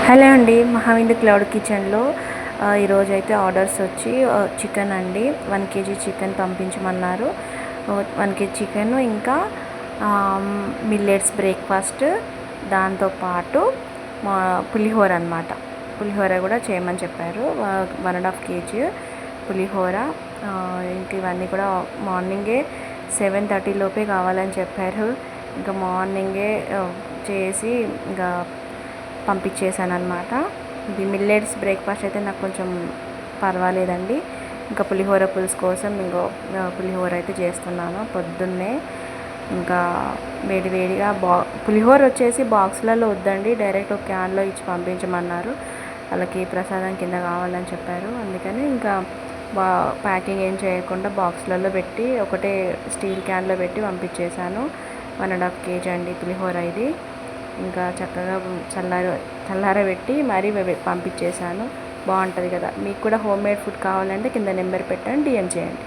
Hello అండి, మహావిందు cloud కిచెన్లో ఈరోజైతే ఆర్డర్స్ వచ్చి చికెన్ అండి 1 kg చికెన్ పంపించమన్నారు. 1 kg చికెన్, ఇంకా మిల్లెట్స్ బ్రేక్ఫాస్ట్, దాంతోపాటు పులిహోర అనమాట. పులిహోర కూడా చేయమని చెప్పారు. 1.5 kg పులిహోర. ఇంక ఇవన్నీ కూడా మార్నింగే 7:30 లోపే కావాలని చెప్పారు. ఇంకా మార్నింగే చేసి ఇంకా పంపించేసాను అనమాట. ఇది మిల్లెట్స్ బ్రేక్ఫాస్ట్ అయితే నాకు కొంచెం పర్వాలేదండి. ఇంకా పులిహోర పులుసు కోసం పులిహోర అయితే చేస్తున్నాను పొద్దున్నే. ఇంకా వేడివేడిగా పులిహోర వచ్చేసి బాక్స్లలో వద్దండి, డైరెక్ట్ ఒక క్యాన్లో ఇచ్చి పంపించమన్నారు. వాళ్ళకి ప్రసాదం కింద కావాలని చెప్పారు. అందుకని ఇంకా ప్యాకింగ్ ఏం చేయకుండా బాక్స్లలో పెట్టి ఒకటే స్టీల్ క్యాన్లో పెట్టి పంపించేశాను. 1.5 kg అండి పులిహోర ఇది. ఇంకా చక్కగా చల్లారబెట్టి మరీ పంపించేశాను. బాగుంటుంది కదా. మీకు కూడా హోమ్ మేడ్ ఫుడ్ కావాలంటే కింద నెంబర్ పెట్టండి, DM చేయండి.